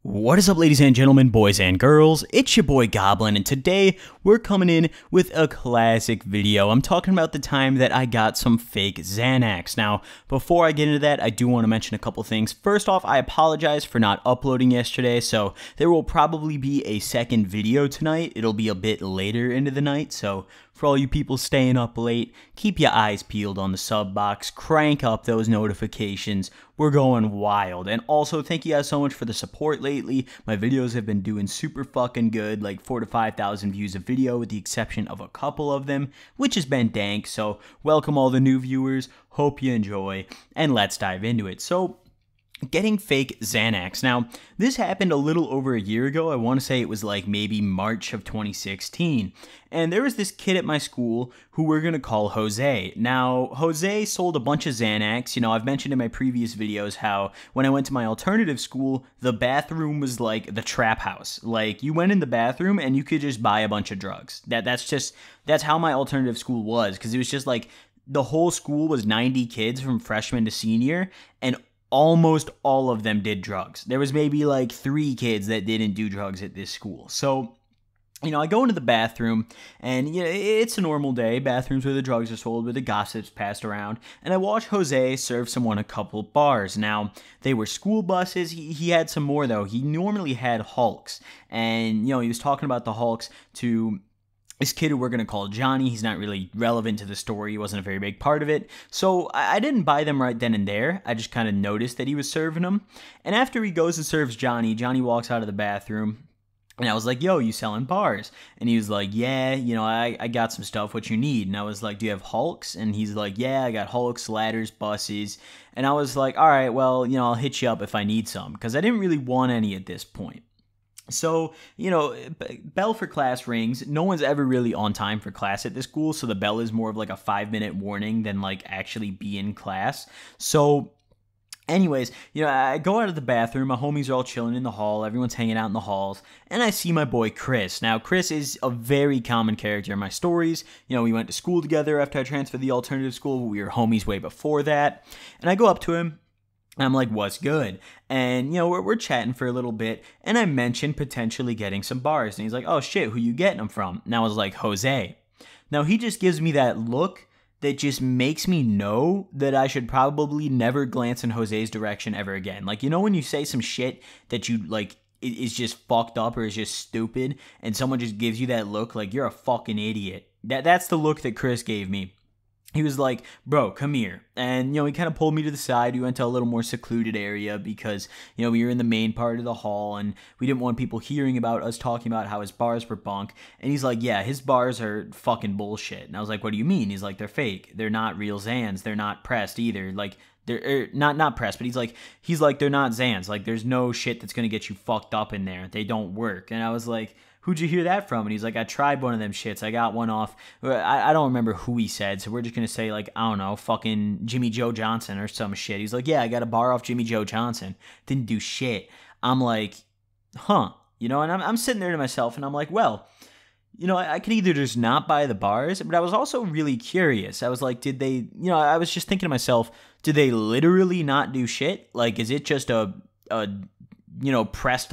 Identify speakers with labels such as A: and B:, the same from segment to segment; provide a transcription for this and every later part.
A: What is up, ladies and gentlemen, boys and girls? It's your boy Goblin, and today we're coming in with a classic video. I'm talking about the time that I got some fake Xanax. Now, before I get into that, I do want to mention a couple things. First off, I apologize for not uploading yesterday, so there will probably be a second video tonight. It'll be a bit later into the night, so for all you people staying up late, keep your eyes peeled on the sub box, crank up those notifications. We're going wild. And also, thank you guys so much for the support lately. My videos have been doing super fucking good, like 4,000 to 5,000 views a video with the exception of a couple of them, which has been dank. So welcome all the new viewers, hope you enjoy, and let's dive into it. So, getting fake Xanax. Now, this happened a little over a year ago. I want to say it was like maybe March of 2016. And there was this kid at my school who we're going to call Jose. Now, Jose sold a bunch of Xanax. You know, I've mentioned in my previous videos how when I went to my alternative school, the bathroom was like the trap house. Like, you went in the bathroom and you could just buy a bunch of drugs. That's how my alternative school was. Because it was just like, the whole school was 90 kids from freshman to senior, and almost all of them did drugs. There was maybe like 3 kids that didn't do drugs at this school. So, you know, I go into the bathroom, and you know, it's a normal day. Bathrooms where the drugs are sold, where the gossip's passed around. And I watch Jose serve someone a couple bars. Now, they were school buses. He had some more, though. He normally had Hulks. And, you know, he was talking about the Hulks to this kid who we're going to call Johnny. He's not really relevant to the story. He wasn't a very big part of it. So I didn't buy them right then and there. I just kind of noticed that he was serving them. And after he goes and serves Johnny, Johnny walks out of the bathroom. And I was like, yo, you selling bars? And he was like, yeah, you know, I got some stuff. What you need? And I was like, do you have Hulks? And he's like, yeah, I got Hulks, ladders, buses. And I was like, all right, well, you know, I'll hit you up if I need some. Because I didn't really want any at this point. So, you know, bell for class rings. No one's ever really on time for class at this school, so the bell is more of like a 5-minute warning than like actually be in class. So, anyways, you know, I go out of the bathroom, my homies are all chilling in the hall, everyone's hanging out in the halls, and I see my boy Chris. Now, Chris is a very common character in my stories. You know, we went to school together after I transferred to the alternative school. We were homies way before that. And I go up to him, and I'm like, what's good? And, you know, we're chatting for a little bit, and I mentioned potentially getting some bars. And he's like, oh, shit, who you getting them from? And I was like, Jose. Now, he just gives me that look that just makes me know that I should probably never glance in Jose's direction ever again. Like, you know when you say some shit that you, like, is just fucked up or is just stupid, and someone just gives you that look like you're a fucking idiot? That's the look that Chris gave me. He was like, bro, come here. And, you know, he kind of pulled me to the side. We went to a little more secluded area because, you know, we were in the main part of the hall and we didn't want people hearing about us talking about how his bars were bunk. And he's like, yeah, his bars are fucking bullshit. And I was like, what do you mean? He's like, they're fake. They're not real Xans. They're not pressed either. Like, they're not pressed, but he's like, they're not Xans. Like, there's no shit that's going to get you fucked up in there. They don't work. And I was like, who'd you hear that from? And he's like, I tried one of them shits. I got one off. I don't remember who he said, so we're just going to say, like, I don't know, fucking Jimmy Joe Johnson or some shit. He's like, yeah, I got a bar off Jimmy Joe Johnson. Didn't do shit. I'm like, huh. You know, and I'm sitting there to myself, and I'm like, well, you know, I could either just not buy the bars, but I was also really curious. I was like, did they, you know, I was just thinking to myself, did they literally not do shit? Like, is it just a you know, pressed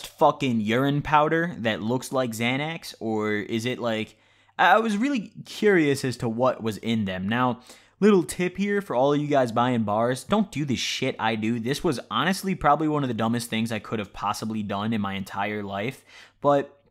A: fucking urine powder that looks like Xanax, or is it like, I was really curious as to what was in them. Now, little tip here for all of you guys buying bars, don't do this shit I do. This was honestly probably one of the dumbest things I could have possibly done in my entire life, but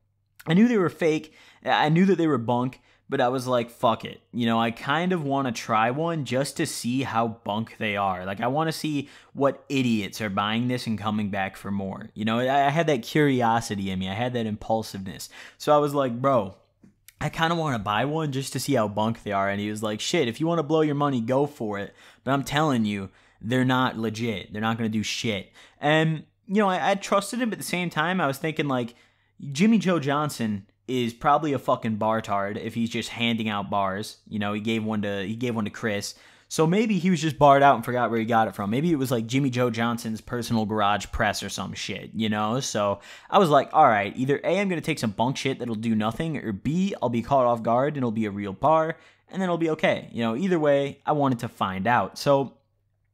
A: I knew they were fake, I knew that they were bunk, but I was like, fuck it. You know, I kind of want to try one just to see how bunk they are. Like, I want to see what idiots are buying this and coming back for more. You know, I had that curiosity in me. I had that impulsiveness. So I was like, bro, I kind of want to buy one just to see how bunk they are. And he was like, shit, if you want to blow your money, go for it. But I'm telling you, they're not legit. They're not going to do shit. And, you know, I trusted him, but at the same time, I was thinking, like, Jimmy Joe Johnson is probably a fucking bartard if he's just handing out bars. You know, he gave one to Chris. So maybe he was just barred out and forgot where he got it from. Maybe it was like Jimmy Joe Johnson's personal garage press or some shit, you know? So I was like, all right, either A, I'm going to take some bunk shit that'll do nothing, or B, I'll be caught off guard and it'll be a real bar, and then it'll be okay. You know, either way, I wanted to find out. So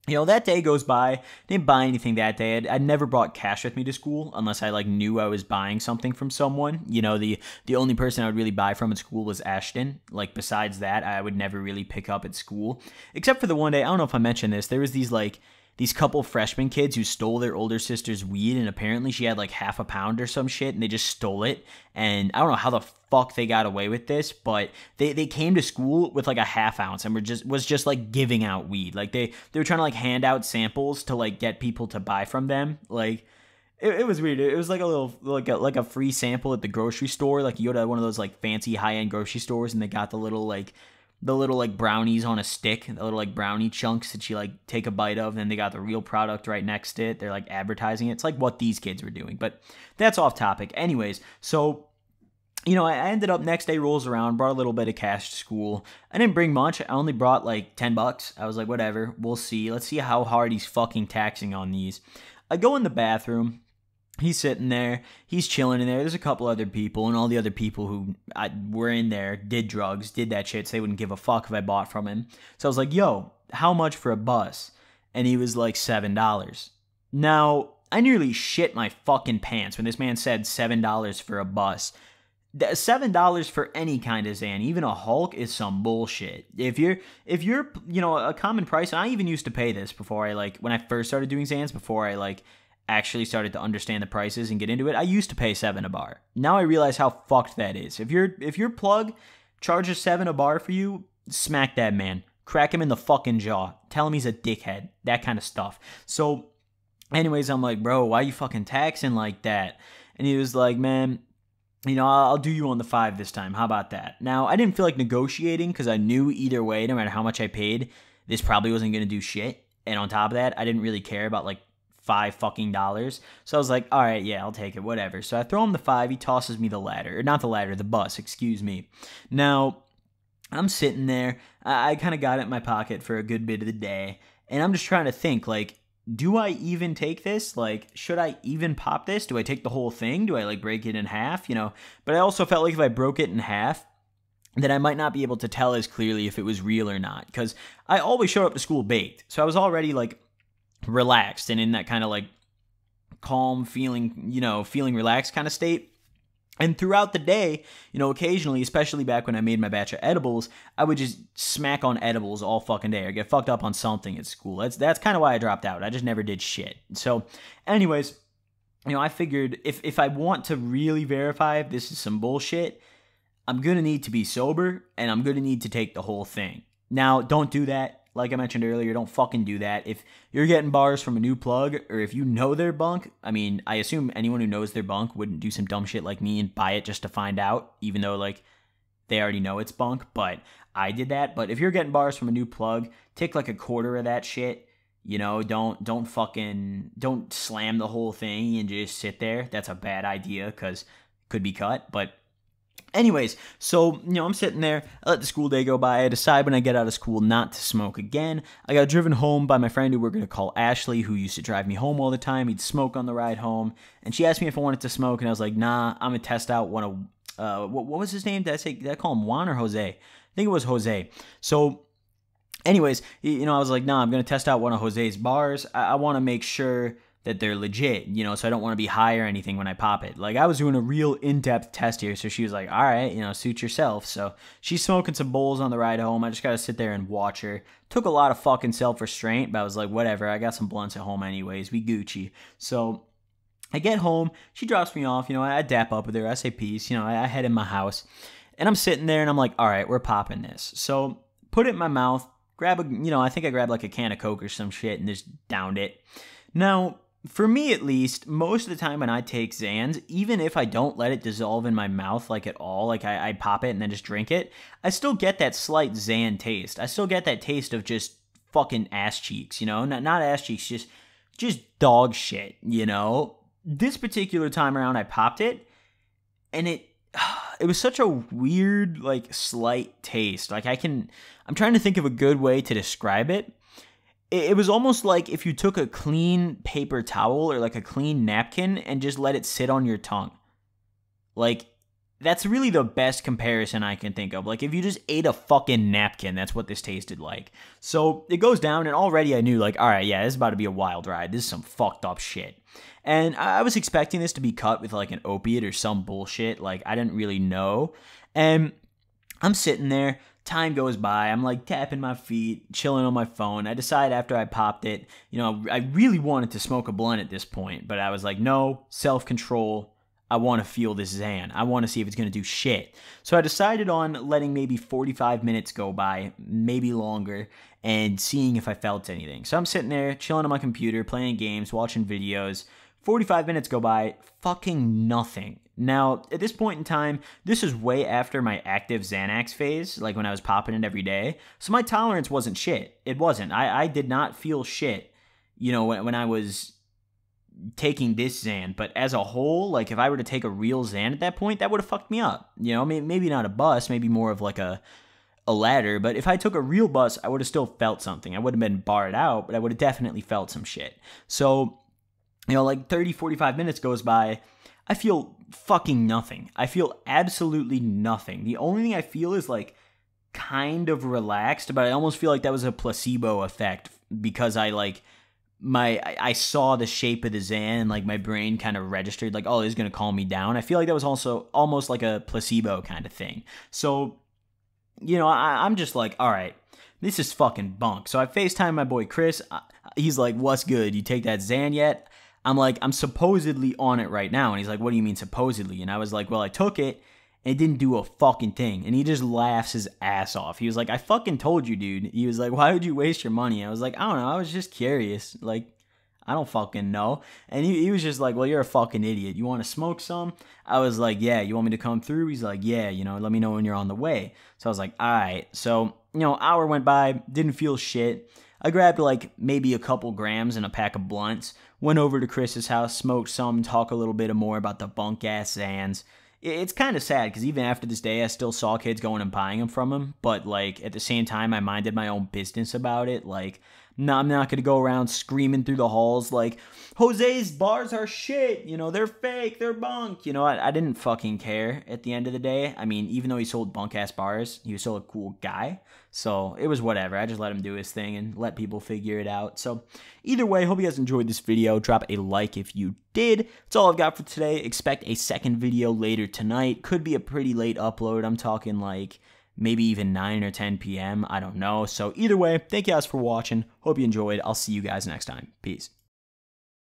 A: That day goes by. Didn't buy anything that day. I'd never brought cash with me to school unless I knew I was buying something from someone. The only person I would really buy from at school was Ashton. Besides that, I would never really pick up at school, except for the one day. I don't know if I mentioned this. There was these couple freshman kids who stole their older sister's weed, and apparently she had half a pound or some shit, and they just stole it. And I don't know how the fuck they got away with this, but they came to school with a half ounce and was just giving out weed. They were trying to hand out samples to get people to buy from them. It was weird. It was a little a free sample at the grocery store. You go to one of those fancy high-end grocery stores, and they got the little brownies on a stick, the little brownie chunks that you take a bite of, and then they got the real product right next to it. They're advertising it. It's what these kids were doing, but that's off topic. Anyways, so I ended up, next day rolls around, brought a little bit of cash to school. I didn't bring much. I only brought $10. I was whatever, we'll see. Let's see how hard he's fucking taxing on these. I go in the bathroom. He's sitting there. He's chilling in there. There's a couple other people, and all the other people who were in there did drugs, did that shit, so they wouldn't give a fuck if I bought from him. So I was like, yo, how much for a bus? And he was $7. Now, I nearly shit my fucking pants when this man said $7 for a bus. $7 for any kind of Xan, even a Hulk, is some bullshit. If you're a common price, and I even used to pay this before I when I first started doing Xans, before I actually started to understand the prices and get into it, I used to pay $7 a bar. Now I realize how fucked that is. If your plug charges $7 a bar for you, smack that man. Crack him in the fucking jaw. Tell him he's a dickhead. That kind of stuff. So, anyways, I'm like, bro, why you fucking taxing like that? And he was like, man, I'll do you on the 5 this time. How about that? Now, I didn't feel like negotiating because I knew either way, no matter how much I paid, this probably wasn't going to do shit. And on top of that, I didn't really care about $5 fucking dollars. So I was like, all right, yeah, I'll take it, whatever. So I throw him the 5. He tosses me the ladder. Or not the ladder, the bus, excuse me. Now, I'm sitting there. I kind of got it in my pocket for a good bit of the day. And I'm just trying to think, do I even take this? Should I even pop this? Do I take the whole thing? Do I break it in half? But I also felt like if I broke it in half, then I might not be able to tell as clearly if it was real or not. Because I always show up to school baked. So I was already relaxed and in that kind of calm feeling, feeling relaxed kind of state. And throughout the day, occasionally, especially back when I made my batch of edibles, I would just smack on edibles all fucking day or get fucked up on something at school. That's kind of why I dropped out. I just never did shit. So anyways, I figured if I want to really verify if this is some bullshit, I'm going to need to be sober and I'm going to need to take the whole thing. Now, don't do that. Like I mentioned earlier, don't fucking do that. If you're getting bars from a new plug, or if you know their bunk, I mean, I assume anyone who knows their bunk wouldn't do some dumb shit like me and buy it just to find out, even though, they already know it's bunk, but I did that. But if you're getting bars from a new plug, take a quarter of that shit. Don't slam the whole thing and just sit there. That's a bad idea, because it could be cut, but anyways, so, I'm sitting there, I let the school day go by, I decide when I get out of school not to smoke again. I got driven home by my friend who we're going to call Ashley, who used to drive me home all the time. He'd smoke on the ride home, and she asked me if I wanted to smoke, and I was like, nah, I'm going to test out one of, what was his name? Did I call him Juan or Jose? I think it was Jose. So, anyways, I was like, nah, I'm going to test out one of Jose's bars. I want to make sure that they're legit, so I don't want to be high or anything when I pop it. I was doing a real in-depth test here, so she was like, all right, suit yourself. So she's smoking some bowls on the ride home. I just got to sit there and watch her. Took a lot of fucking self-restraint, but I was like, whatever, I got some blunts at home anyways. We Gucci. So I get home. She drops me off. I dap up with her. I say peace. I head in my house. And I'm sitting there, and I'm like, all right, we're popping this. So put it in my mouth. Grab I think I grabbed a can of Coke or some shit and just downed it. Now, for me, at least, most of the time when I take Xans, even if I don't let it dissolve in my mouth at all, I pop it and then just drink it, I still get that slight Xan taste. I still get that taste of just fucking ass cheeks, not ass cheeks, just dog shit, This particular time around, I popped it, and it was such a weird, slight taste. I'm trying to think of a good way to describe it. It was almost like if you took a clean paper towel or a clean napkin and just let it sit on your tongue. that's really the best comparison I can think of. Like, if you just ate a fucking napkin, that's what this tasted like. So it goes down, and already I knew, like, all right, yeah, this is about to be a wild ride. This is some fucked up shit. And I was expecting this to be cut with, like, an opiate or some bullshit. Like, I didn't really know. And I'm sitting there. Time goes by. I'm, like, tapping my feet, chilling on my phone. I decide after I popped it, you know, I really wanted to smoke a blunt at this point. But I was like, no, self-control. I want to feel this Xan. I want to see if it's going to do shit. So I decided on letting maybe 45 minutes go by, maybe longer, and seeing if I felt anything. So I'm sitting there, chilling on my computer, playing games, watching videos. 45 minutes go by, fucking nothing. Now, at this point in time, this is way after my active Xanax phase, like when I was popping it every day. So my tolerance wasn't shit. It wasn't. I did not feel shit, you know, when I was taking this Xan, but as a whole, like, if I were to take a real Xan at that point, that would have fucked me up. You know, maybe not a bus, maybe more of like a ladder, but if I took a real bus, I would have still felt something. I wouldn't have been barred out, but I would have definitely felt some shit. So, you know, like 30, 45 minutes goes by, I feel fucking nothing. I feel absolutely nothing. The only thing I feel is, like, kind of relaxed, but I almost feel like that was a placebo effect because I saw the shape of the Xan, and, like, my brain kind of registered, like, oh, this is going to calm me down. I feel like that was also almost like a placebo kind of thing. So, you know, I'm just like, all right, this is fucking bunk. So I FaceTime my boy Chris. He's like, what's good? You take that Xan yet? I'm like, I'm supposedly on it right now. And he's like, what do you mean supposedly? And I was like, well, I took it, and it didn't do a fucking thing. And he just laughs his ass off. He was like, I fucking told you, dude. He was like, why would you waste your money? I was like, I don't know. I was just curious. Like, I don't fucking know. And he was just like, well, you're a fucking idiot. You want to smoke some? I was like, yeah. You want me to come through? He's like, yeah, you know, let me know when you're on the way. So I was like, all right. So, you know, hour went by, didn't feel shit. I grabbed like maybe a couple grams and a pack of blunts, went over to Chris's house, smoked some, talk a little bit more about the bunk-ass Xans. It's kind of sad because even after this day, I still saw kids going and buying them from him. But, like, at the same time, I minded my own business about it. Like, no, I'm not going to go around screaming through the halls like, Jose's bars are shit. You know, they're fake. They're bunk. You know, I didn't fucking care at the end of the day. I mean, even though he sold bunk-ass bars, he was still a cool guy. So it was whatever. I just let him do his thing and let people figure it out. So either way, hope you guys enjoyed this video. Drop a like if you did. That's all I've got for today. Expect a second video later tonight. Could be a pretty late upload. I'm talking like maybe even 9 or 10 p.m. I don't know. So either way, thank you guys for watching. Hope you enjoyed. I'll see you guys next time. Peace.